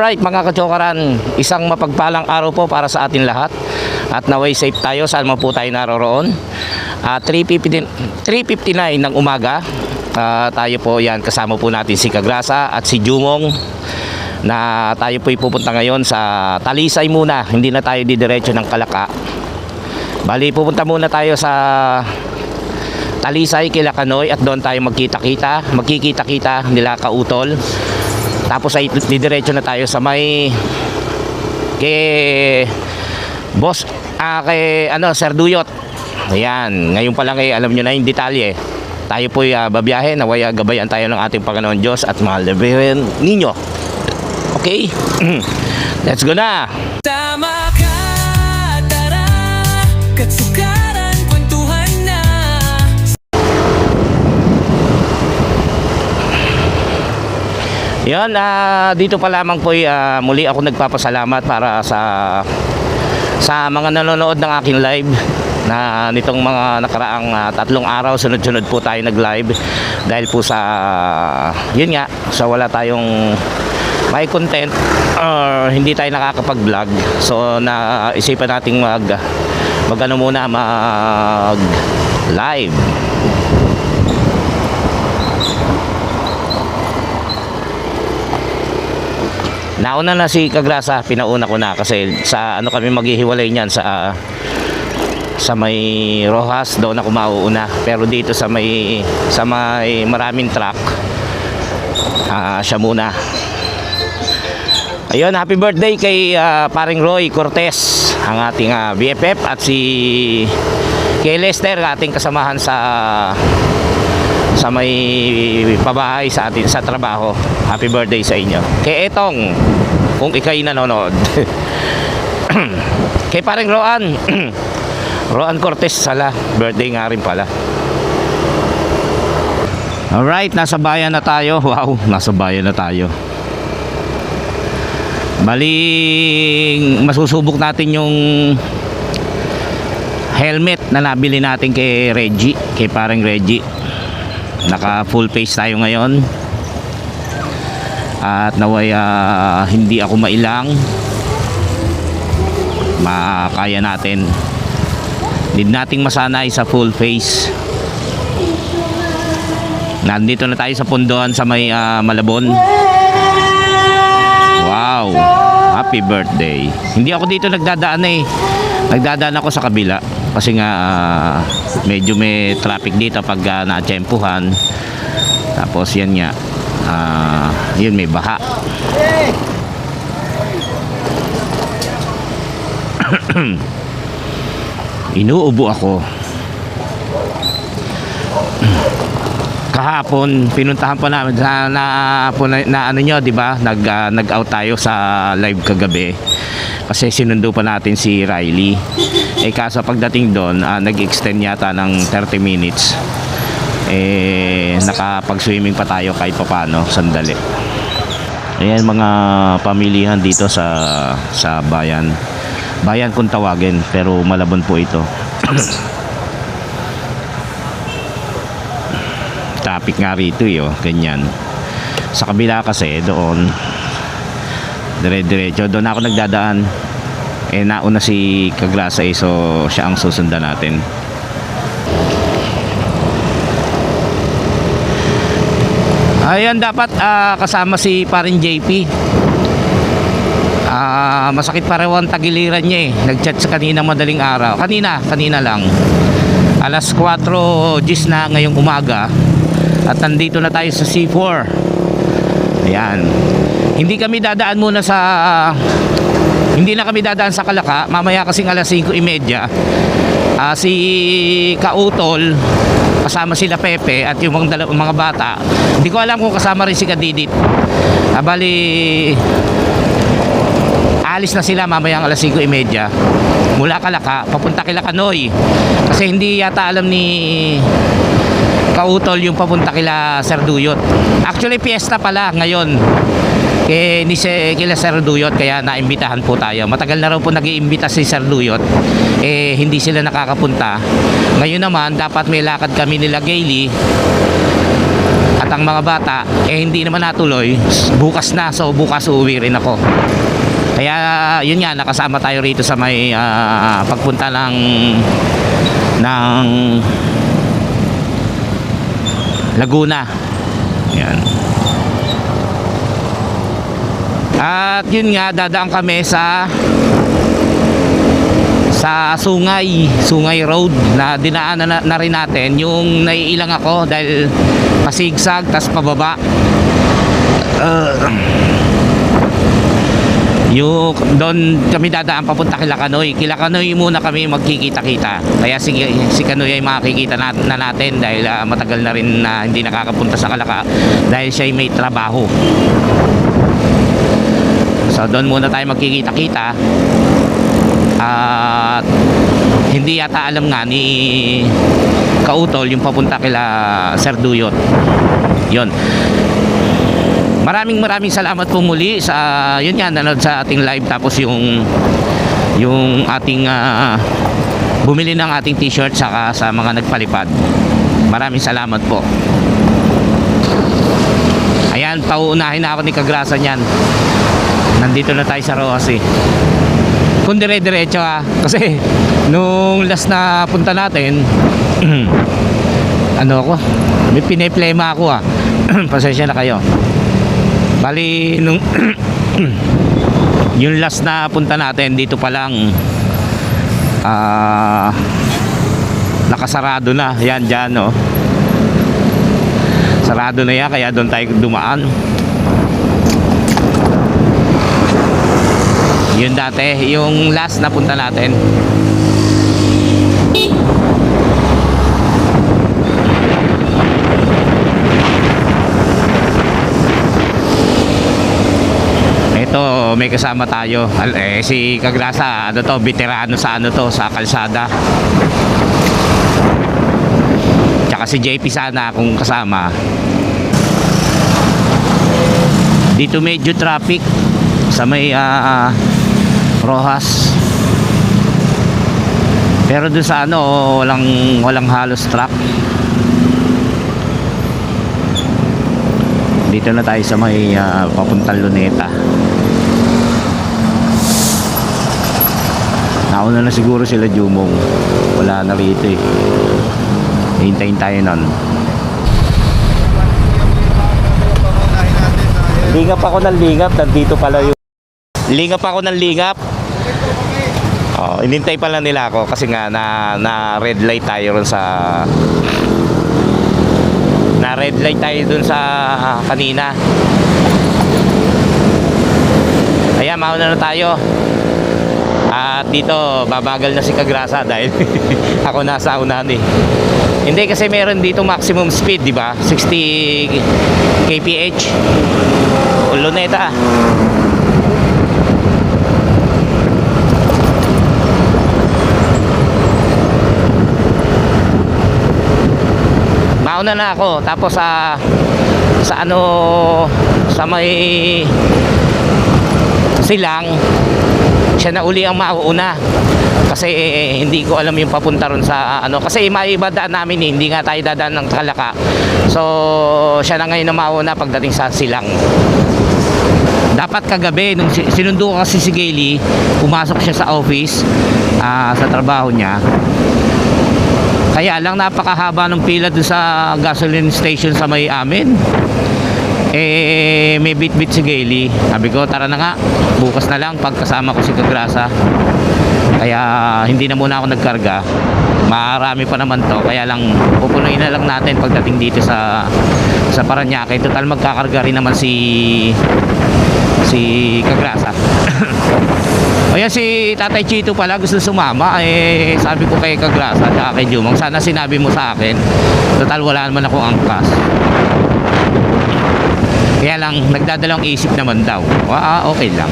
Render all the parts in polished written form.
Alright mga kachokaran, isang mapagpalang araw po para sa atin lahat. At naway safe tayo saan man po tayo naroroon. 3:59 ng umaga. Tayo po yan, kasama po natin si Kagrasa at si Jumong. Na tayo po pupunta ngayon sa Talisay muna. Hindi na tayo didiretso ng Kalaka. Bali pupunta muna tayo sa Talisay, kila Kanoy, at doon tayo magkikita-kita nila Kautol. Tapos ay didiretso na tayo sa may kay boss, kay Sir Duyot. Ayan, ngayon pa lang alam nyo na yung detalye. Tayo po babiyahe, naway gabayan tayo ng ating Panginoon Diyos at mahal na Birhen ninyo. Okay? Let's go na! Tama ka, tara, katsukaran, kwentuhan na. Yan, dito pa lamang po muli ako nagpapasalamat para sa mga nanonood ng aking live na nitong mga nakaraang 3 araw sunod-sunod po tayo nag-live dahil po sa yun nga, sa wala tayong may content or hindi tayo nakakapag-vlog. So naisipan nating mag live. Nauna na si Kagrasa, pinauna ko na kasi sa kami maghihiwalay niyan sa may Rojas, doon ako mauuna. Pero dito sa may maraming truck, siya muna. Ayun, happy birthday kay paring Roy Cortez, ang ating BFF, at kay Lester, ating kasamahan sa may pabahay sa atin sa trabaho. Happy birthday sa inyo. Kay Etong, kung ikay nanonood. Kay paring Roan Cortez, birthday nga rin pala. Alright, nasa bayan na tayo. Wow, nasa bayan na tayo. Baling masusubok natin yung helmet na nabili natin kay Reggie, kay paring Reggie. Naka full face tayo ngayon. At naway hindi ako mailang. Makaya natin. Need nating masanay sa full face. Nandito na tayo sa Pundoan sa may Malabon. Wow, happy birthday. Hindi ako dito nagdadaan Nagdadaan ako sa kabila kasi nga medyo may traffic dito pag na-tsempuhan. Tapos yan nga, yun may baha. Inuubo ako. Kahapon pinuntahan pa namin na nyo, di ba? Nag-out tayo sa live kagabi. Kasi sinundo pa natin si Riley. Kaso pagdating doon, nag-extend yata ng 30 minutes. Nakapag-swimming pa tayo kahit papano, sandali. Ayan mga pamilihan dito sa bayan. Bayan kung tawagin, pero Malabon po ito. Traffic nga rito ganyan. Sa kabila kasi doon dire-diretso, doon ako nagdadaan. Nauna si Kagrasa, so siya ang susundan natin. Ayan, dapat kasama si parin JP. Masakit pa raw ang tagiliran niya Nag-chat sa kanina madaling araw. Kanina lang. Alas 4 gis na ngayong umaga. At nandito na tayo sa C4. Ayan. Hindi na kami dadaan sa Kalaka. Mamaya kasing alas 5:30. Si Kautol kasama sila Pepe at yung mga bata. Hindi ko alam kung kasama rin si Kadidit. Bali alis na sila mamaya alas 5:30 mula Kalaka papunta kila Kanoy. Kasi hindi yata alam ni Kautol yung papunta kila Sir Duyot. Actually fiesta pala ngayon kila Sir Duyot, kaya naimbitahan po tayo. Matagal na raw po nag-iimbita si Sir Duyot, hindi sila nakakapunta. Ngayon naman dapat may lakad kami nila Gailey At ang mga bata, hindi naman natuloy. Bukas na, so bukas uuwi rin ako. Kaya yun nga, nakasama tayo rito sa may pagpunta ng Laguna. Yan. At yun nga, dadaan kami sa Sungay Road na dinaanan na rin natin. Yung naiilang ako dahil pasigsag tas pababa. Yung doon kami dadaan papunta kila Kanoy. Kila Kanoy muna kami magkikita-kita. Kaya si Kanoy ay makikita na natin dahil matagal na rin na hindi nakakapunta sa Kalaka dahil siya ay may trabaho. So doon muna tayo magkikita-kita. At hindi yata alam nga ni Kautol yung papunta kila Sir Duyot. Yun. Maraming salamat po muli sa yun nga, nanood sa ating live, tapos yung ating bumili ng ating t-shirt saka sa mga nagpalipad. Maraming salamat po. Ayan, pauunahin na ako ni Kagrasa niyan. Nandito na tayo sa Rojas eh. Kung dire-diretso kasi nung last na punta natin ano ako, may pineplema ako pasensya na kayo. Bali nung yung last na punta natin dito pa lang nakasarado na yan dyan, no? Sarado na yan, kaya doon tayo dumaan. Yun dati, yung last na punta natin. Ito, may kasama tayo. Si Kagrasa, ano to, veterano sa ano to, sa kalsada. Tsaka si JP sana kung kasama. Dito medyo traffic sa may Rojas. Pero doon sa ano, walang halos truck. Dito na tayo sa may papuntang Luneta. Nauna na siguro sila Jumong. Wala na rito eh. Hintayin tayo nun. Lingap ako ng lingap. Nandito pala yung lingap ako ng lingap. Oh, inintay pala nila ako kasi nga na red light tayo ron sa red light tayo dun sa kanina. Ayan, mauna na tayo. At dito babagal na si Kagrasa dahil ako nasa unahan eh. Hindi kasi meron dito maximum speed, di ba? 60 kph. Luneta. Mauna na ako, tapos sa ano, sa may silang siya na uli ang mauuna kasi hindi ko alam yung papunta ron sa ano, kasi maiba daan namin eh, hindi nga tayo dadaan ng Kalaka, so siya na ngayon na mauna pagdating sa silang. Dapat kagabi nung sinundo ko kasi si Gaily, pumasok siya sa office sa trabaho niya. Kaya lang napakahaba ng pila doon sa gasoline station sa may amin. May bit-bit si Gaily. Sabi ko, tara na nga, bukas na lang pagkasama ko si Kagrasa. Kaya hindi na muna ako nagkarga. Marami pa naman to, kaya lang pupunuin na lang natin pagdating dito sa Parañaque. Total magkakarga rin naman si Kagrasa. Ayan, si Tatay Chito pala gusto sumama. Sabi ko kay Kagrasa at kay Jumong, sana sinabi mo sa akin, total wala naman akong angkas. Kaya lang nagdadalawang isip naman daw. Okay lang.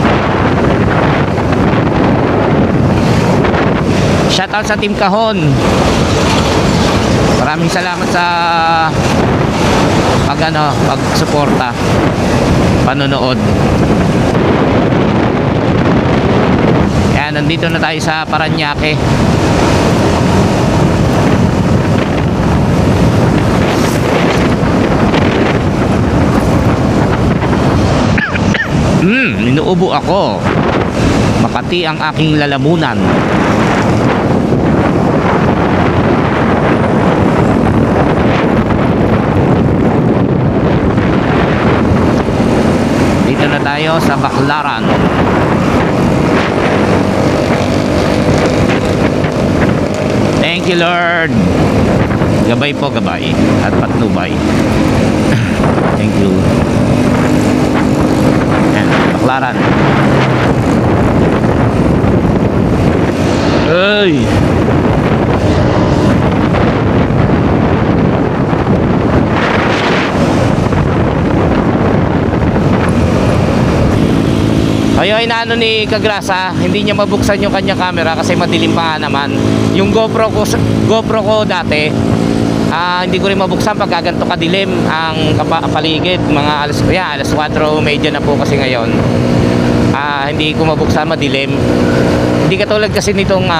Shoutout sa Team Kahon. Maraming salamat sa pagsuporta, panonood. Yan, nandito na tayo sa Parañaque. Inuubo ako. Makati ang aking lalamunan. Dito na tayo sa Baclaran. Thank you, Lord. Gabay po, gabay at patnubay. Thank you. Yan, Baclaran. Ay! Ayun, inaano ni Kagrasa, hindi niya mabuksan yung kanyang camera kasi madilim pa naman. Yung GoPro ko dati, hindi ko rin mabuksan pag gaganto kadilim ang paligid. Mga alas 4:30 na po kasi ngayon. Hindi ko mabuksan, madilim. Hindi katulad kasi nitong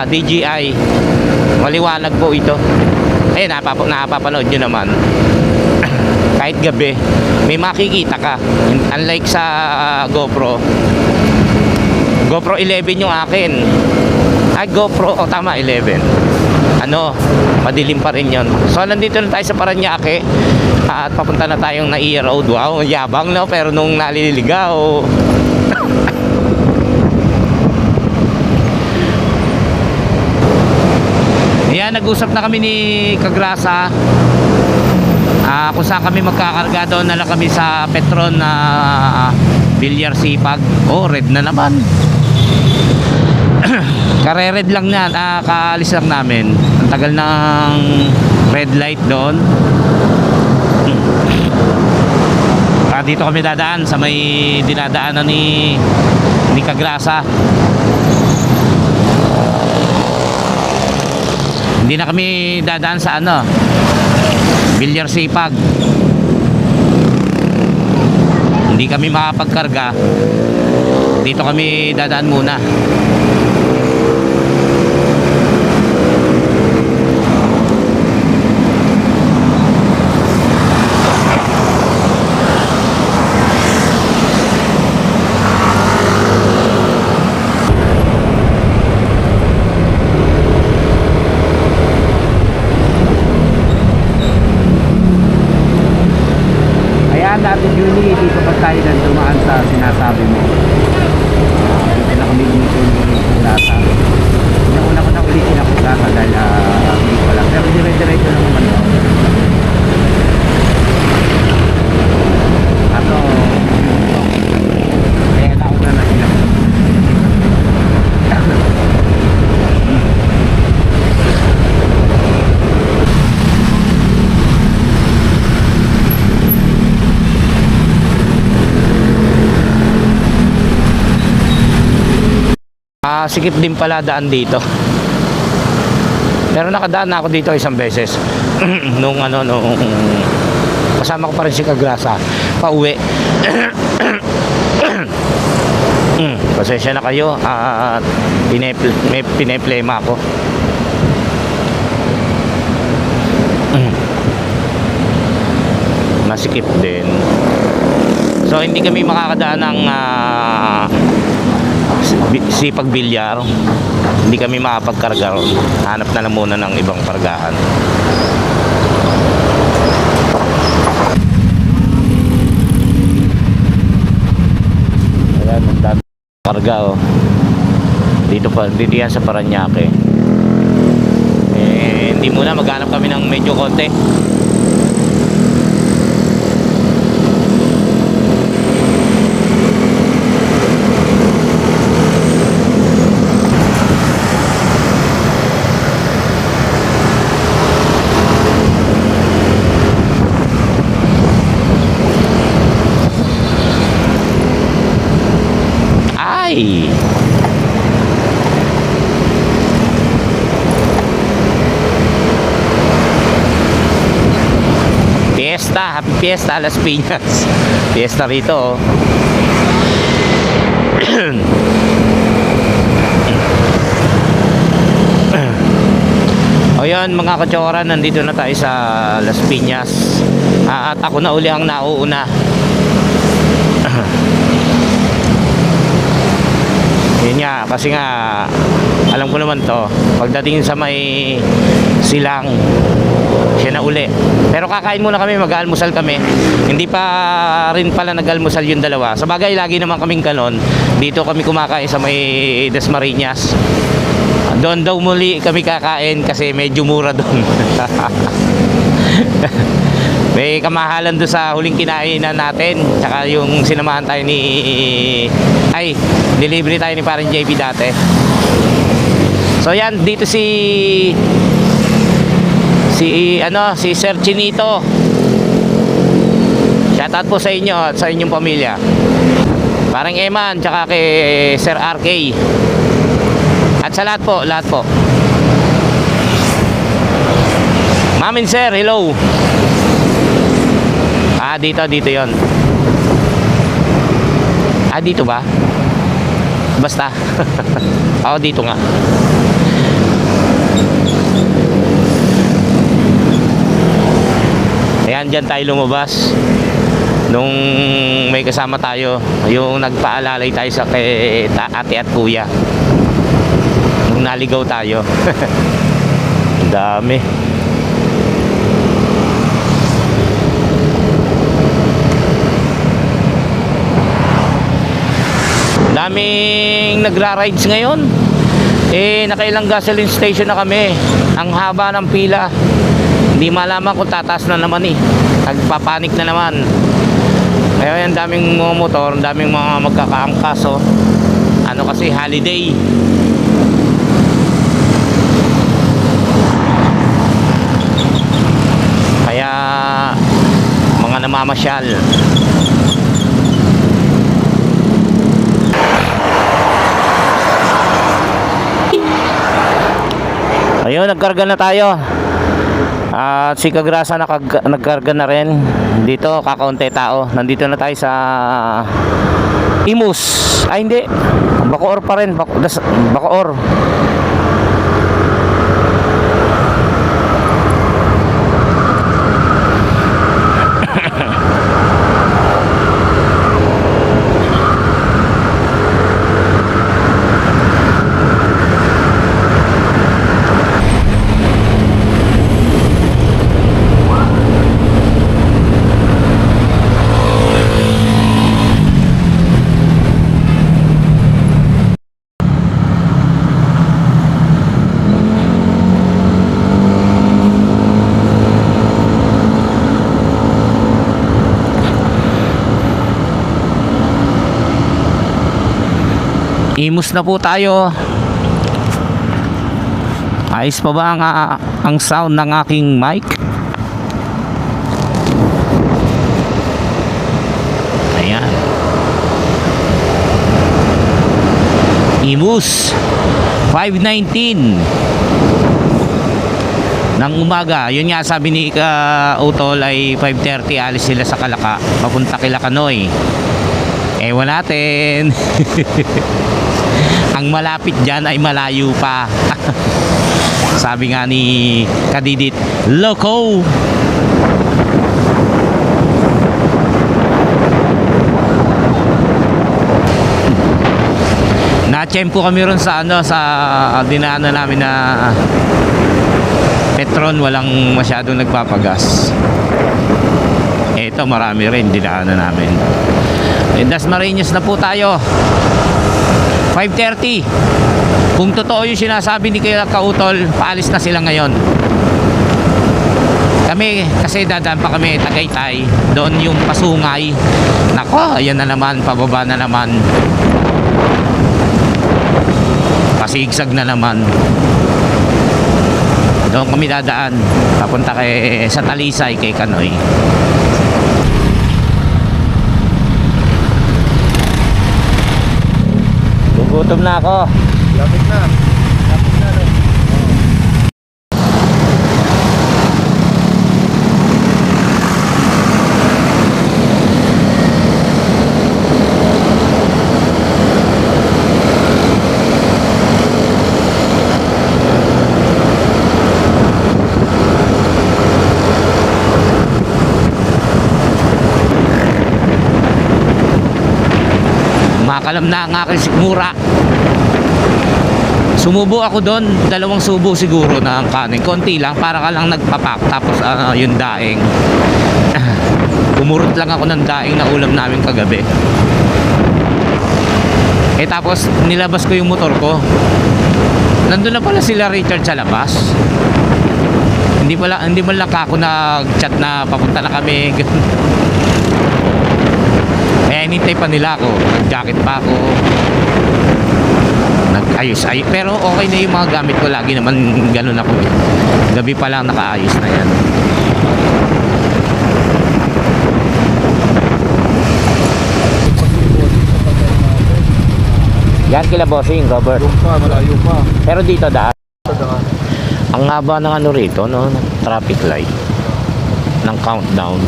DJI. Maliwanag po ito. Ayun, napapanood nyo naman. Kahit gabi, may makikita ka. Unlike sa GoPro 11 yung akin. GoPro, tama, 11. Madilim pa rin yon. So nandito na tayo sa Parañaque at papunta na tayong Naiya Road. Wow, yabang, no? Pero nung naliligaw, ayan, nag-usap na kami ni Kagrasa kung saan kami magkakarga. Doon na lang kami sa Petron na Bilyar Sipag. Red na naman. Kare-red lang yan. Kaalis lang namin. Ang tagal ng red light doon. Dito kami dadaan sa may dinadaanan ni Kagrasa. Hindi na kami dadaan sa Bilyar Sipag. Hindi kami makapagkarga. Dito kami dadaan muna. Dati Julie, dito pa tayo na dumaan sa sinasabi mo. Dito na kami dito yung data. Una ko na ulitin ako data dahil hindi ko lang. Pero dire-diretso lang naman ako. Kaya na ako na sila. Sikip din pala daan dito. Pero nakadaan na ako dito isang beses. nung kasama ko pa rin si Kagrasa pauwi. Pasensya na kayo. May pineplema ako. Masikip din. So hindi kami makakadaan ng Sipag Bilyar. Hindi kami makapagkarga ron. Hanap na lang muna ng ibang kargahan. Ayan, ang dami karga, dito yan sa Parañaque. Hindi muna, maghanap kami ng medyo konti. Happy Fiesta Las Piñas. Fiesta rito, O yun mga katsora, nandito na tayo sa Las Piñas. At ako na uli ang nauuna. kasi nga alam ko naman to, pagdating sa may silang siya na uli. Pero kakain muna kami, mag-almusal kami. Hindi pa rin pala nag-almusal yung dalawa. Sa bagay, lagi naman kaming kanon. Dito kami kumakain sa may Dasmariñas. Doon daw muli kami kakain kasi medyo mura doon. May kamahalan doon sa huling kinainan natin. Tsaka yung sinamahan tayo delivery tayo ni parang JB dati. So yan, dito si Sir Chinito. Shoutout po sa inyo at sa inyong pamilya. Parang Eman, tsaka kay Sir RK. At sa lahat po. Mamin Sir, hello. Dito yon. Dito ba? Basta. Dito nga. Ayan, dyan tayo lumabas. Nung may kasama tayo, yung nagpaalalay tayo sa kay ate at kuya. Nung naligaw tayo. Ang dami. Daming nagra-rides ngayon. Nakailang gasoline station na kami. Ang haba ng pila. Hindi malaman kung tataas na naman Nagpapanik na naman. Kaya ang daming mga motor, ang daming mga magkakaangkas. Ano kasi, holiday. Kaya mga namamasyal. Ayun, nagkarga na tayo. At si Kagrasa nagkarga na rin. Dito, kakaunti tao. Nandito na tayo sa Imus. Hindi. Bacoor pa rin. Bacoor. Imus na po tayo. Ayos pa ba ang sound ng aking mic? Ayan. Imus 5:19 ng umaga. Yun nga, sabi ni Utol ay 5:30 alis sila sa Kalaka papunta kay Lakanoy. Ewan natin. Ang malapit dyan ay malayo pa. Sabi nga ni Kadidit, Loco. Na-tsempo kami ron sa dinaanan namin na Petron, walang masyadong nagpapagas. Ito marami rin dinaanan namin. Dasmariñas na po tayo. 5:30. Kung totoo yung sinasabi ni Kautol, paalis na sila ngayon. Kami kasi dadaan pa kami Tagaytay, doon yung Pasungay. Nako, ayan na naman, pababa na naman. Pasigsag na naman. Doon kami dadaan papunta sa Talisay kay Kanoy. Gugutom na ako. Lapit na. Lapit na rin. Makalam na ang aking sikmura. Sumubo ako doon, 2 subo siguro ng kanin. Konti lang, para ka lang nagpapak. Tapos yung daing. Umurot lang ako ng daing na ulam namin kagabi. Tapos nilabas ko yung motor ko. Nandun na pala sila Richard sa labas. Hindi man lang ako nag-chat na papunta na kami. Kaya hinintay pa nila ako. Nag-jacket pa ako. Nag-ayos. Pero okay na yung mga gamit ko. Lagi naman ganun ako. Gabi pa lang nakaayos na yan. Yan kila bossing, Robert. Yung pa, malayo pa. Pero dito daan. Sa daan. Ang haba ng ano rito, no? Traffic light. Ng countdown.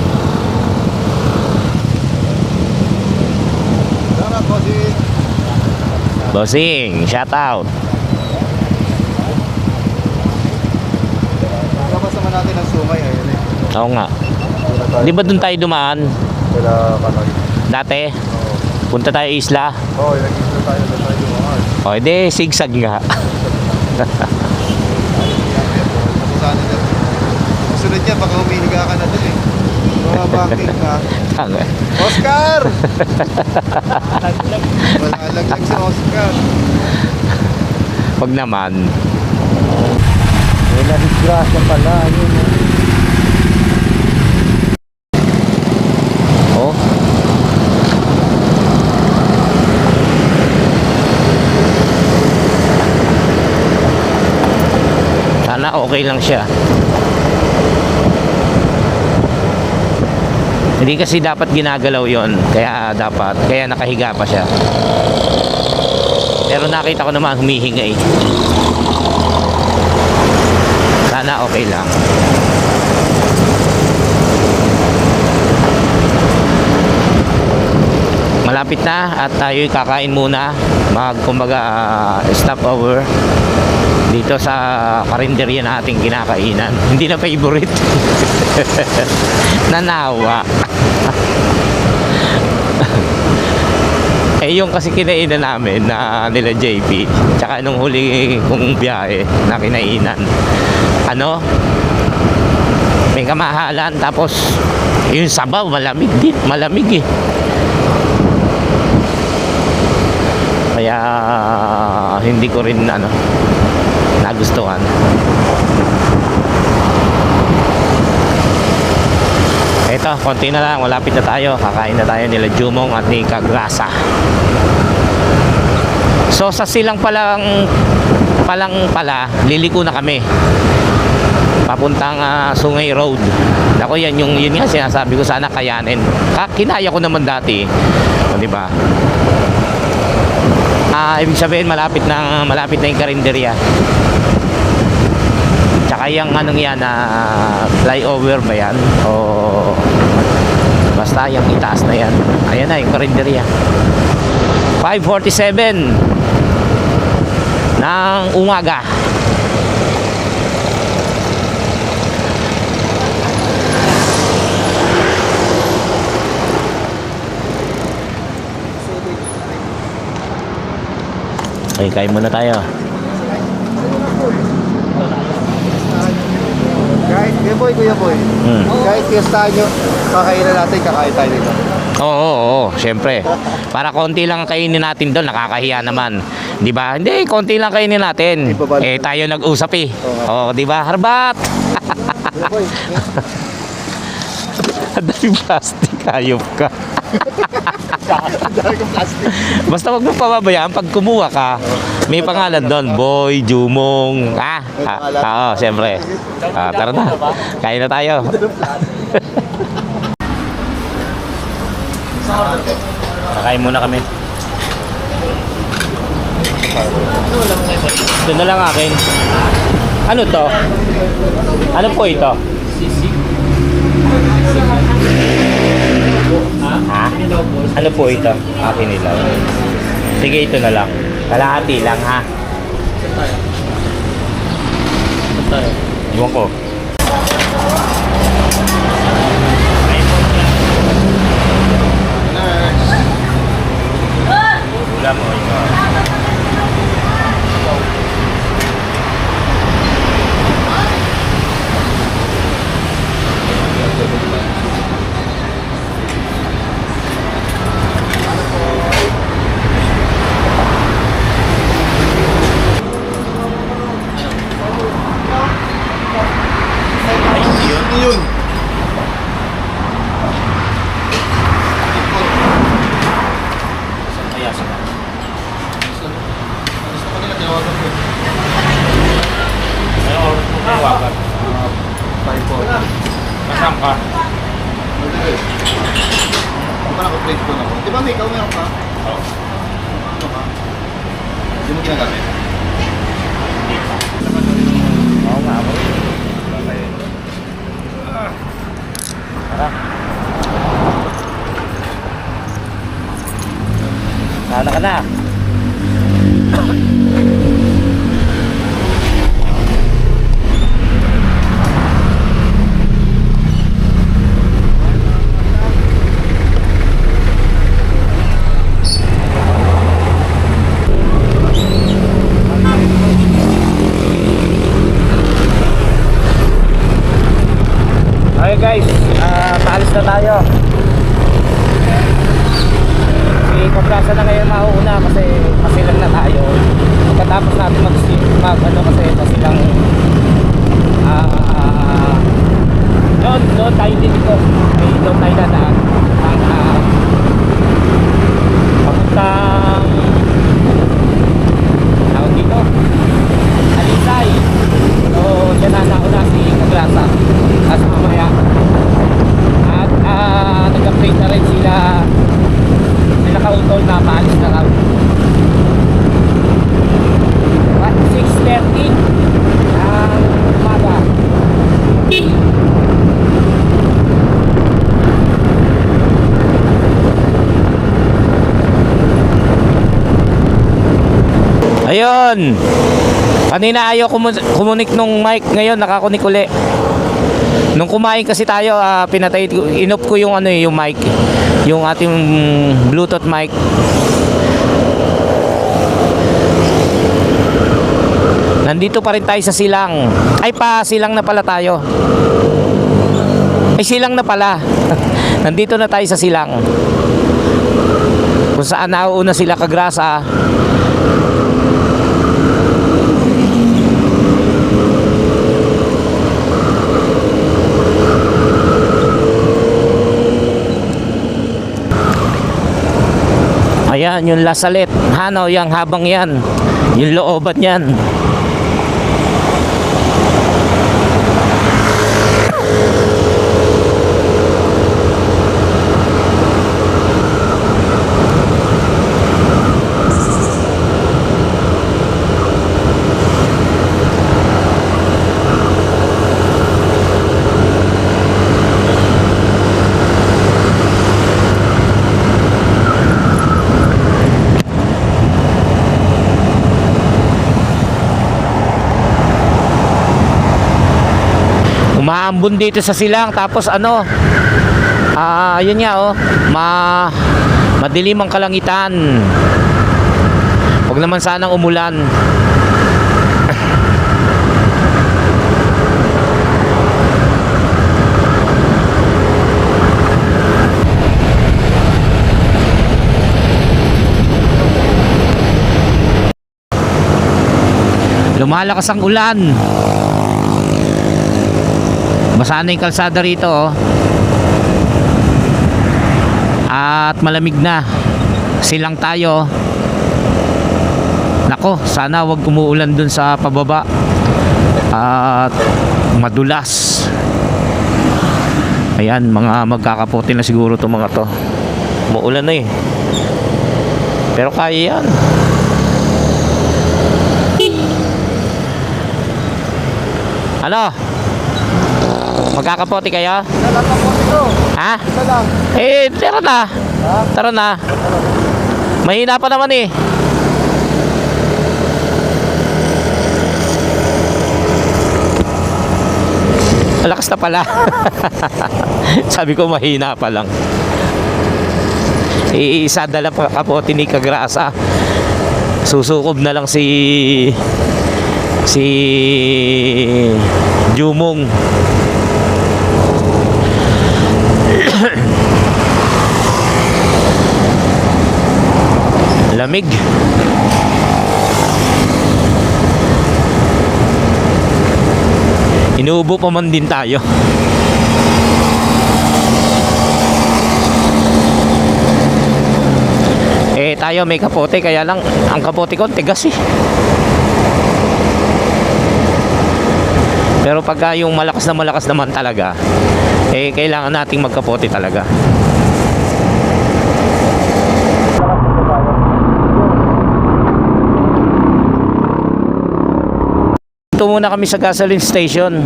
Tara po si... Bossing, shout out. Labas naman natin ang sumay. Ayun eh. Oo nga. Wala tayo. Di ba dun tayo dumaan? Wala kanoy. Dati? Oo. Punta tayo isla. Oo, nag-isla tayo. Doon tayo dumaan. O, edi, sigsag nga. Sana na. Sunod niya, baka huminiga ka na doon eh. Mga backing ka. Oscar! Wala laglag si Oscar. Wag naman. Wala disgrasya pala. Ayun eh. Oh. Sana okay lang siya. Hindi kasi dapat ginagalaw yon, kaya nakahiga pa siya. Pero nakita ko naman humihinga eh. Sana okay lang. Malapit na at tayo'y kakain muna. Stop over dito sa karinderya na ating kinakainan. Hindi na favorite. Nanawa. Yung kasi kinainan namin na nila JP, tsaka nung huli kong biyahe na kinainan, may kamahalan, tapos yung sabaw malamig eh. Kaya hindi ko rin nagustuhan. Ito, konti na lang, malapit na tayo. Kakain na tayo nila Jumong at ni Kagrasa. So sa silang palang liliko na kami. Papuntang Sungay Road. Ako yun nga sinasabi ko, sana kayanin. Kinaya ko naman dati. O, di ba? Ibig sabihin malapit na yung karinderya. Tsaka yung yan flyover ba yan? O basta yung itaas na yan. Ayan na yung karinderya. 5:47 ng umaga. Okay, kain muna tayo. Kuya boy. Kahit fiesta nyo, kakainan natin, kakain tayo dito. Oo, syempre. Para konti lang kainin natin doon, nakakahiya naman. 'Di ba? Hindi, konti lang kainin natin. Tayo nag-usap eh. Oo, 'di ba? Harbat. Kuya boy. Daming plastic, hayop ka. Dami kong plastic. Basta wag mo pababayaan pag kumuha ka. May pangalan doon, Boy, Jumong. Oo, syempre. Tara na. Kain na tayo. Kakain muna kami. Ito na lang akin. Ano to? Ano po ito? Ha? Ano po ito? Akin nila. Sige, ito na lang. Kalahati lang, ha? Iwan ko. Ulam mo ito. Hindi mo ginagamit? Oo nga po. Tara. Sana ka na. Okay guys, paalis na tayo. Si Pagkasa na ngayon mauuna kasi masilang na tayo. Pagkatapos natin ano kasi masilang doon tayo dito. Doon tayo dadaan. Papuntang tawag dito Alisay. So dyan na nauna si Pagkasa. Tapos mamaya at nag-update na rin sila kautol na paalis na raw. 6:30 ang umaga. Ayun, kanina ayaw kumunik nung mic, ngayon nakakunik uli. Nung kumain kasi tayo, pinatay, inop ko yung ano yung mic, yung ating Bluetooth mic. Nandito pa rin tayo sa silang. Ay pa, silang na pala tayo. Ay silang na pala. Nandito na tayo sa silang. Kung saan nauuna sila Kagrasa. Ayan, yung Lasalet. Hano, yung habang yan. Yung looban yan. Umaambon dito sa silang, tapos ano, yun nga oh, madilim ang kalangitan. Huwag naman sanang umulan. Lumalakas ang ulan. Basa na yung kalsada rito oh. At malamig na. Silang tayo. Nako, sana wag umuulan dun sa pababa. At madulas. Ayan, mga magkakapote na siguro itong mga to. Umuulan na eh. Pero kaya yan. Ano? Magkakapote kayo? Dalang ang pote ko. Ha? Isa lang. Eh, tara na. Ha? Tara na. Mahina pa naman eh. Malakas na pala. Sabi ko mahina pa lang. Iisa dala pa kapote ni Kagrasa. Susukob na lang si Jumong. Lamig. Inuubo pa man din tayo. Eh tayo may kapote, kaya lang ang kapote ko tigas eh. Pero pagka yung malakas naman talaga, eh kailangan nating magkapote talaga. muna kami sa gasoline station.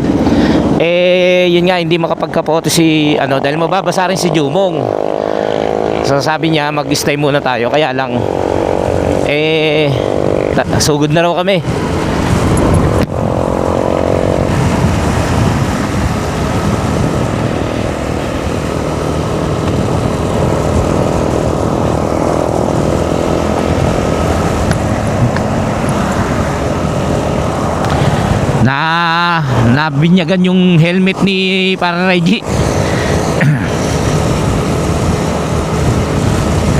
Yun nga, hindi makapagkapote si ano dahil mababasa rin si Jumong. So sabi niya mag-stay muna tayo, kaya lang sugod na raw kami. Nabinyagan yung helmet ni Pararay.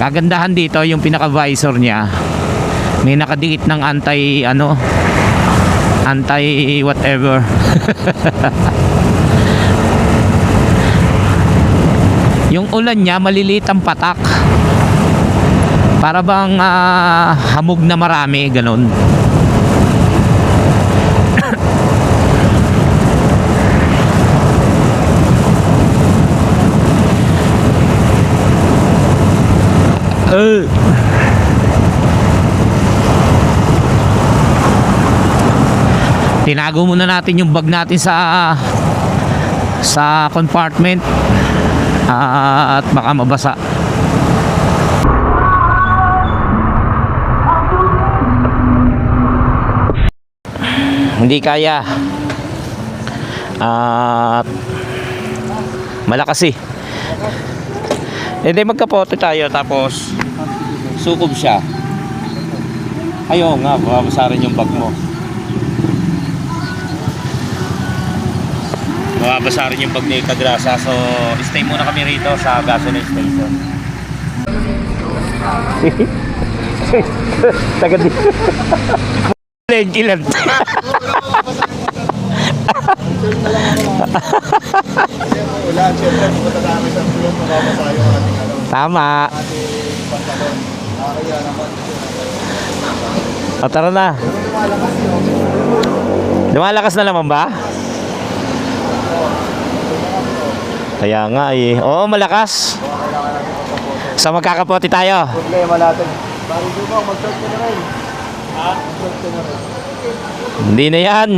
Kagandahan dito yung pinaka visor niya may nakadikit ng anti whatever. Yung ulan niya maliliit ang patak, para bang hamog na marami ganon. Tinago muna natin yung bag natin sa compartment at baka mabasa. Hindi kaya at malakas eh. Hindi magkapote tayo tapos sukob siya. Ayaw nga, babasa rin yung bag mo. Babasa rin yung bag ni Kagrasa. So, stay muna kami rito sa gasoline station. Taga dito. Ilan? Ulan, syempre, pupunta namin sa tulong, mababasa yung ating Tama. pantalon. Kaya naman. O, tara na. Lumalakas na naman ba? Kaya nga eh. Oo, malakas. So magkakapote tayo. Problema natin. Bari Jumong, mag-short ka na rin. Mag-short ka na rin. Hindi na yan.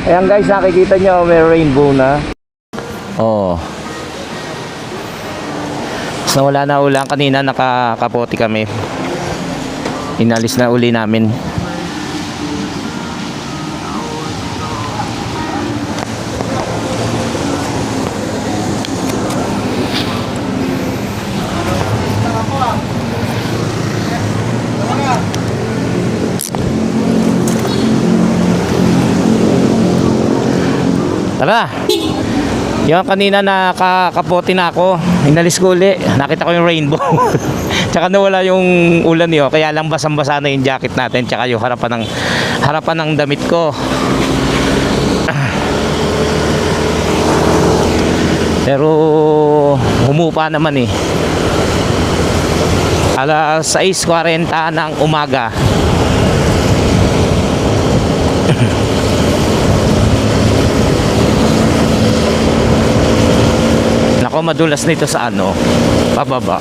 Ayan guys, nakikita nyo may rainbow na. Oh. So wala na ulan kanina, nakakapote kami. Inalis na uli namin. Tara. Yung kanina nakakapote na ako, inalis ko uli, nakita ko yung rainbow. Tsaka nawala yung ulan niyo, kaya lang basang-basa na yung jacket natin, tsaka yung harapan ng damit ko. Pero humupa naman eh. Alas 6:40 ng umaga. Nako, madulas nito sa pababa.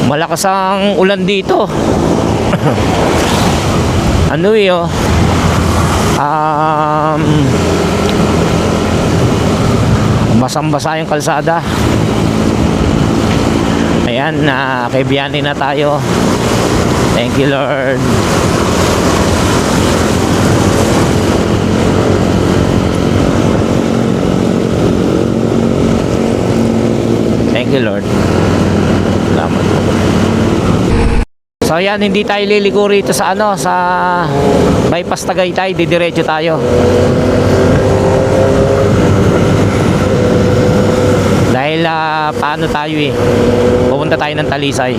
Malakas ang ulan dito. Basang-basa yung kalsada. Ayan, kay Biani na tayo. Thank you, Lord. Thank you, Lord. Salamat po. So ayan, hindi tayo liliko rito sa sa bypass Tagaytay, didiretso tayo. Dahil paano tayo pupunta tayo ng Talisay.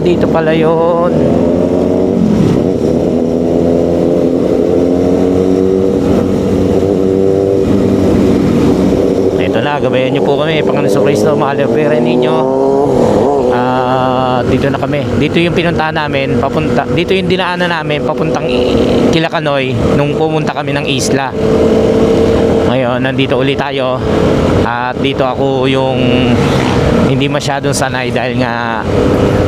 dito pala yun. Ito na, gabayan nyo po kami. Panginoon Kristo, mahal na pera ninyo. Dito na kami. Dito yung pinuntahan namin, papunta. Dito yung dinaanan namin papuntang Kilakanoy nung pumunta kami ng isla. Ngayon, nandito ulit tayo. At dito ako yung hindi masyadong sanay dahil nga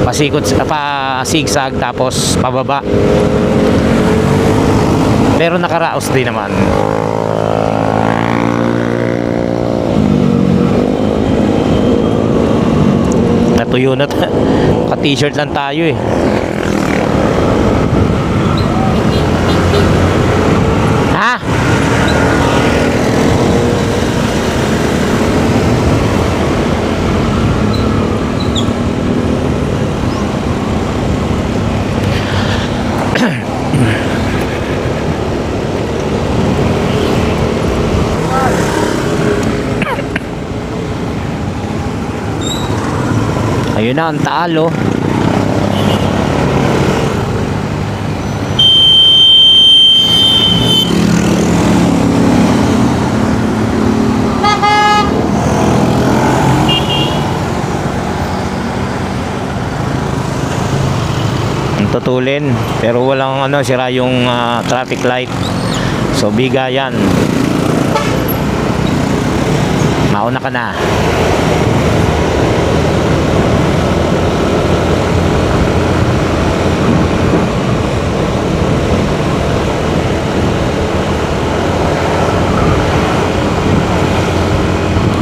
pa-zigzag tapos pababa. Pero nakaraos din naman. Natuyo na ka-t-shirt lang tayo eh. Ha? Ayun na, ang taal oh. Ang tutulin, pero walang ano, sira yung traffic light. So bigayan. Mauna ka na.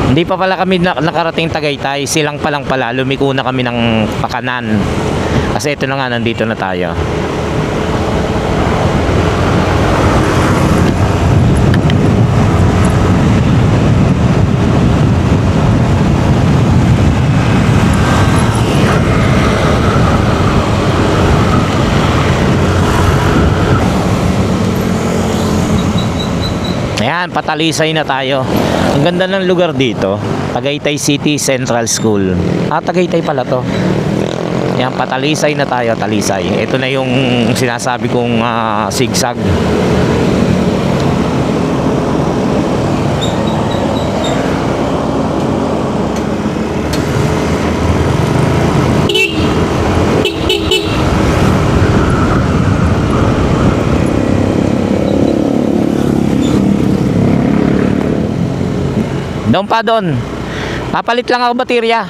Hindi pa pala kami nakarating Tagaytay, silang pa lang pala, lumiko na kami ng Pakanan. Kasi ito na nga, nandito na tayo. Ayan, Patalisay na tayo. Ang ganda ng lugar dito, Tagaytay City Central School. Tagaytay pala to. Ayan, Patalisay na tayo, Talisay. Ito na yung sinasabi kong zigzag. Doon pa doon. Papalit lang ako baterya.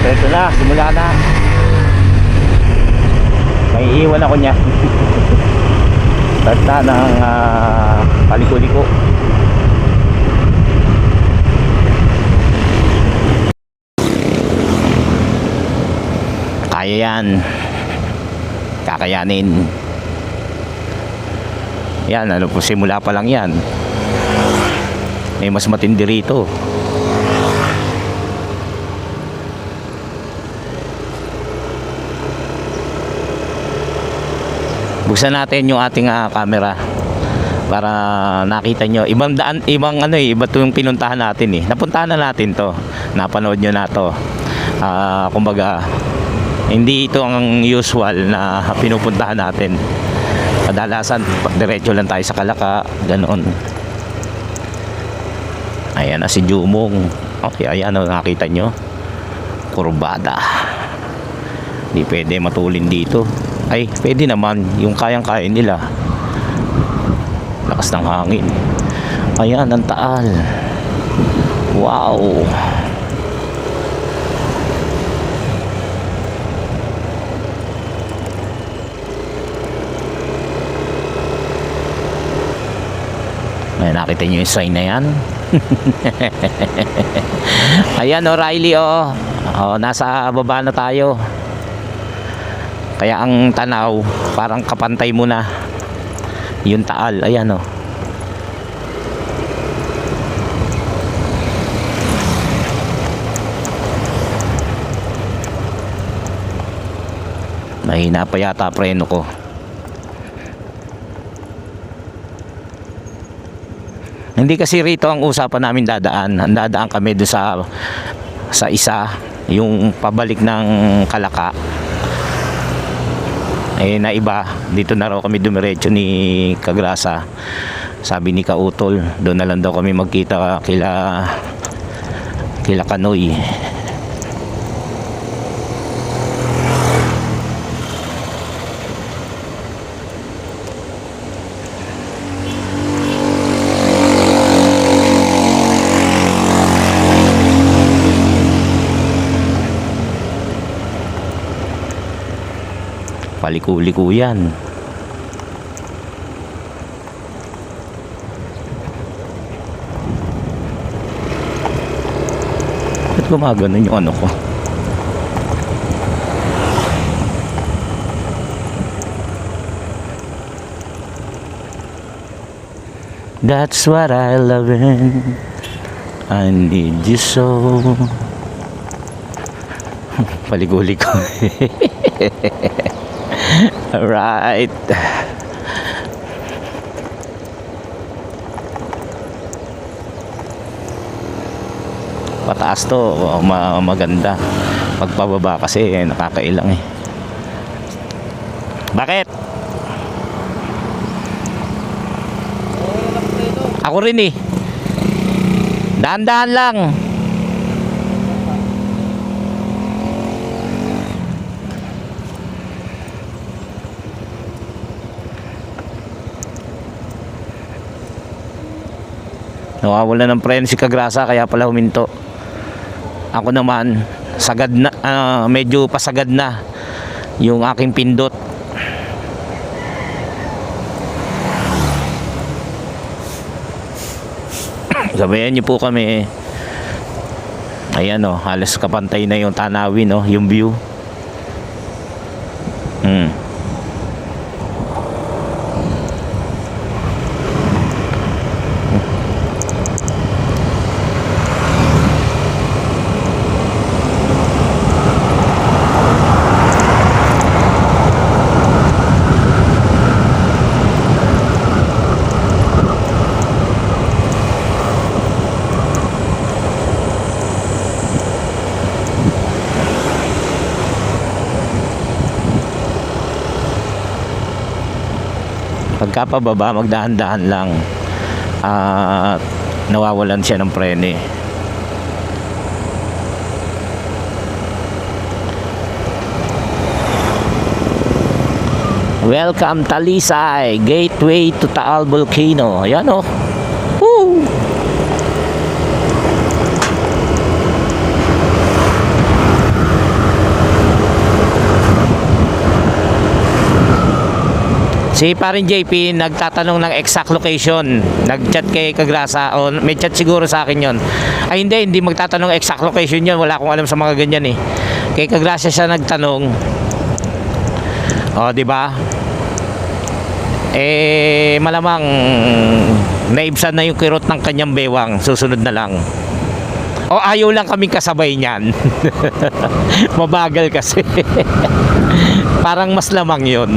Ito na, simula na. May iwan ako niya. Basta ng paliko-liko. Kaya yan. Kakayanin. Yan, ano po, simula pa lang yan. May mas matindi rito. Buksan natin yung ating camera para nakita nyo ibang daan, ibang ano eh, iba yung pinuntahan natin eh. Napuntahan na natin to, napanood nyo na to. Kumbaga hindi ito ang usual na pinupuntahan natin. Kadalasan diretso lang tayo sa Kalaka, ganoon. Ayan na si Jumong. Okay, ayan o, nakita nyo, kurbada. Hindi pwede matulin dito. Ay, pwede naman, yung kayang-kaya nila. Lakas ng hangin. Ayan, ang taal. Wow. Ay, nakita nyo yung sign na yan. Ayan o, Riley o. Nasa baba na tayo. Kaya ang tanaw parang kapantay mo na yung taal. Ayan, Mahina pa yata preno ko. Hindi kasi rito ang usapan namin dadaan. Dadaan kami doon sa isa, yung pabalik ng Kalaka. Eh na iba, dito na raw kami dumiretso ni Kagrasa. Sabi ni Kautol, doon na lang daw kami magkita kila Kanoy. Paliko-liko yan. Ba't gumaganon yung ano ko? That's what I love and I need you so. Paliko-liko. Alright. Pataas to, maganda. Pagpababa kasi nakakailang eh. Bakit? Ako rin eh. Dahan-dahan lang. Nawawala ng preno si Kagrasa kaya pala huminto. Ako naman sagad na, medyo pasagad na yung aking pindot. Sabayan niyo po kami. Ayan o, halos kapantay na yung tanawin o, yung view. Pagka pababa, magdahan-dahan lang. Nawawalan siya ng preno. Welcome Talisay, gateway to Taal Volcano. Ayan o. Woo! Si parin JP nagtatanong ng exact location. Nag-chat kay Kagrasa o may chat siguro sa akin yon. Ay hindi magtatanong exact location yon. Wala akong alam sa mga ganyan eh. Kay Kagrasa siya nagtanong. O, di ba? Eh malamang naibsan na yung kirot ng kanyang bewang. Susunod na lang. O ayaw lang kaming kasabay niyan. Mabagal kasi. Parang mas lamang yon.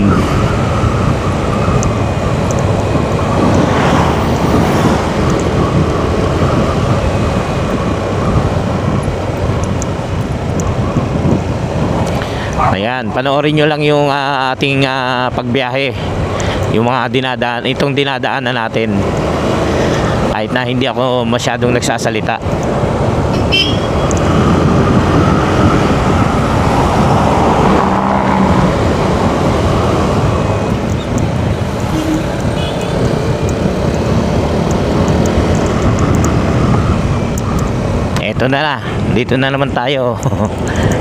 Ayan, panoorin nyo lang yung ating pagbiyahe. Yung mga dinadaan, itong dinadaanan natin. Kahit na hindi ako masyadong nagsasalita. Ito na, dito na naman tayo.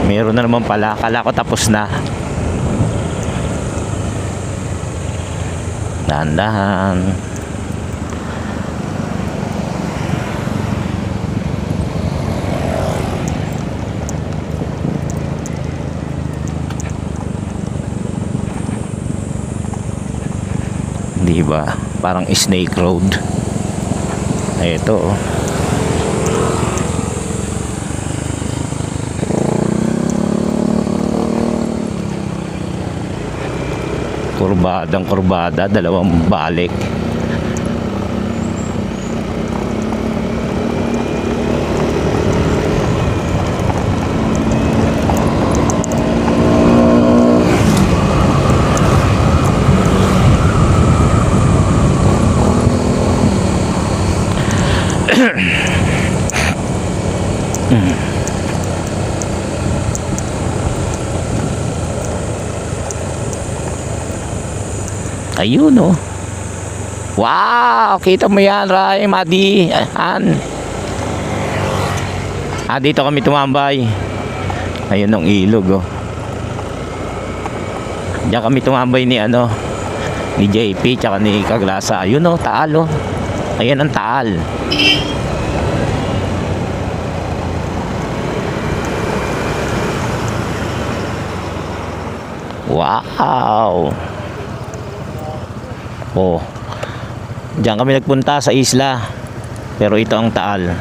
Meron na naman pala, akala ko tapos na. Dahan-dahan. Di ba? Parang snake road. Ito oh. Kurbada, dalawang balik. Ayun oh. Wow, kita mo yan, Ray, Madi. Dito kami tumambay. Ayun ang ilog oh. Diyan kami tumambay ni ni JP tsaka ni Kaglasa. Ayun oh, Taal oh. Ayan ang Taal. Wow. Oh. Diyan kami nagpunta sa isla. Pero ito ang Taal.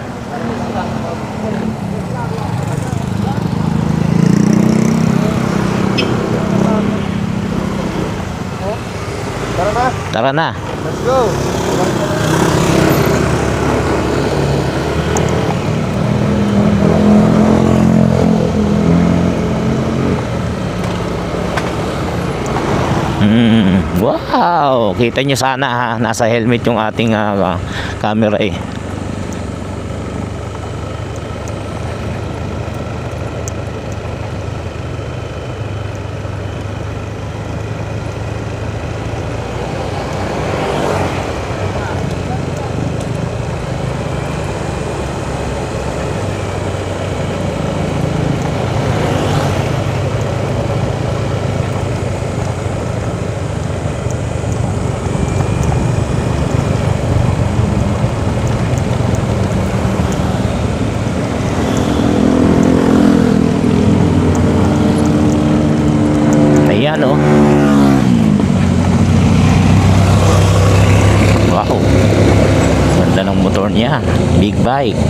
Tara na, Tara na. let's go. Wow, kita nyo sana ha, nasa helmet yung ating camera eh. Ayan oh. Wow. Ganda ng motor niya. Big bike.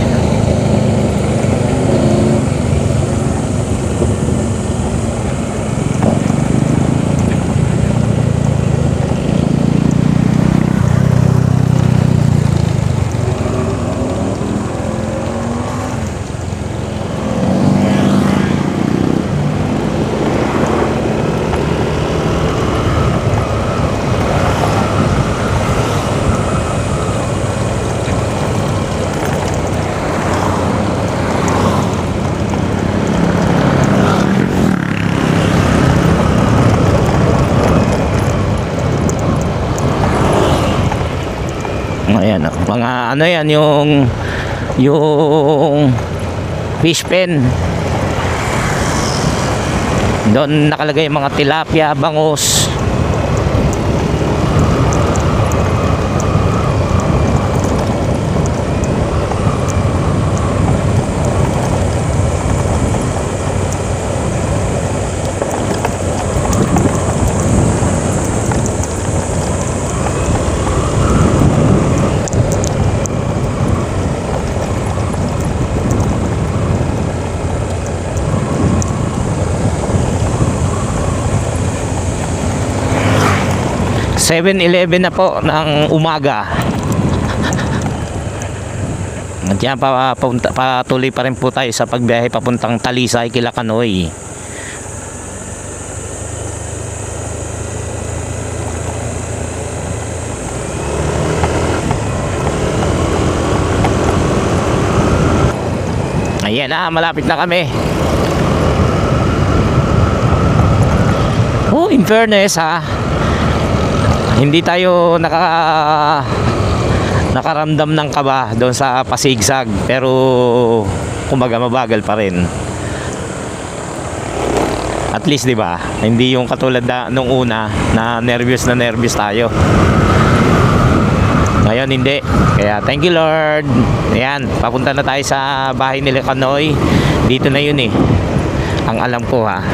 Ayan, mga yan yung fish pen. Doon nakalagay yung mga tilapia, bangus. (7:11) na po ng umaga. At yan, patuloy pa rin po tayo sa pagbiyahe papuntang Talisay, Kilakanoy. Ayan na, malapit na kami. Oh, in fairness ha, hindi tayo nakaramdam ng kaba doon sa pasigsag, pero kumbaga mabagal pa rin. At least 'di ba? Hindi yung katulad nung una na nervous tayo. Ngayon hindi. Kaya thank you Lord. Ayan, papunta na tayo sa bahay nila Kanoy. Dito na yun eh. Ang alam ko ha.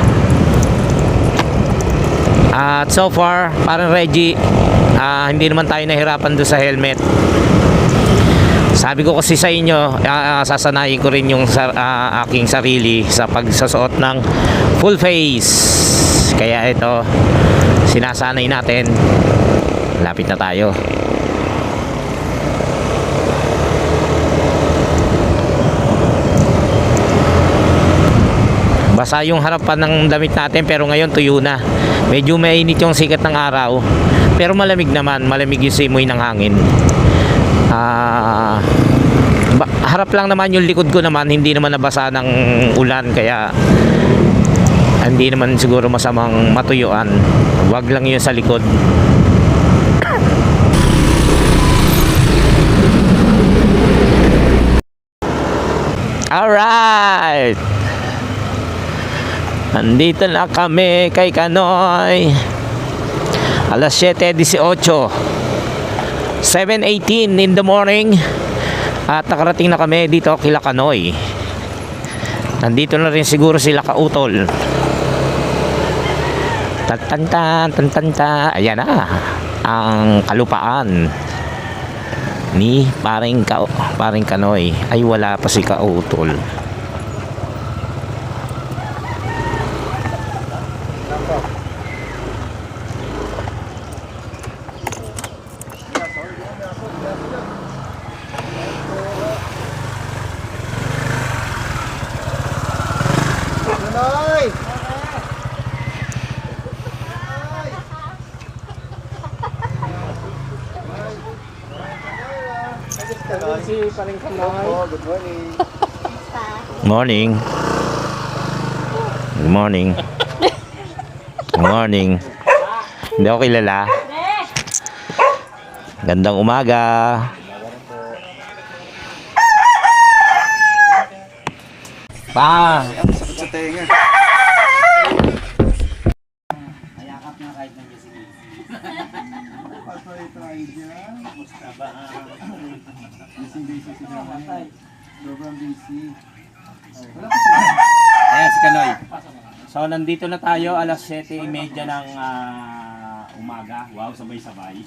At so far, parang Reggie, hindi naman tayo nahirapan doon sa helmet. Sabi ko kasi sa inyo, sasanayin ko rin yung aking sarili sa pagsasuot ng full face Kaya ito, sinasanay natin. Lapit na tayo. Basa yung harapan ng damit natin pero ngayon tuyo na. Medyo mainit yung sikat ng araw. Pero malamig naman, malamig yung simoy ng hangin. Harap lang naman yung likod ko naman, hindi naman nabasa ng ulan kaya hindi naman siguro masamang matuyuan. Wag lang yun sa likod. Alright! Andito na kami kay Kanoy. Alas 7:18. 7:18 in the morning. At nakarating na kami dito kila Kanoy. Nandito na rin siguro sila Kautol. Tantanta. Ayan na ang kalupaan ni paring Kanoy. Ay wala pa si Kautol. Kanoy! Si paring Kanoy. Good morning. Morning. Good morning. Good morning. Hindi ako kilala. Gandang umaga. Pa. Sakit sa tenga. Patay tayo dyan. Musta ba? Busy si Kanoy. Sobrang busy. Wala kasi. Ayan si Kanoy. So nandito na tayo alas 7:30 ng umaga. Wow, sabay-sabay.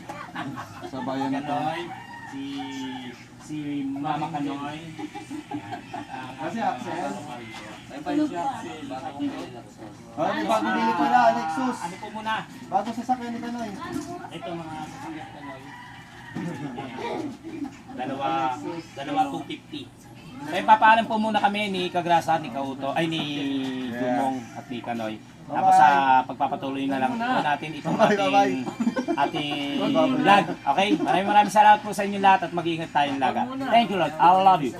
Sabayan na to. Kanoy, si Mama Kanoy. Kasi Axel. Oh, may bagong bili pala, Lexus. Ano po muna? Bagong sasakyan ni Kanoy. Ito mga sasakyan Kanoy. Dalawa 250. May papaalam po muna kami ni Kagrasa, ni Kauto, ay ni Jumong at ni Kanoy. Tapos sa pagpapatuloy na lang po natin itong ating vlog. Okay? Maraming salamat po sa inyo lahat at mag-iingat tayong laga. Thank you Lord. I love you.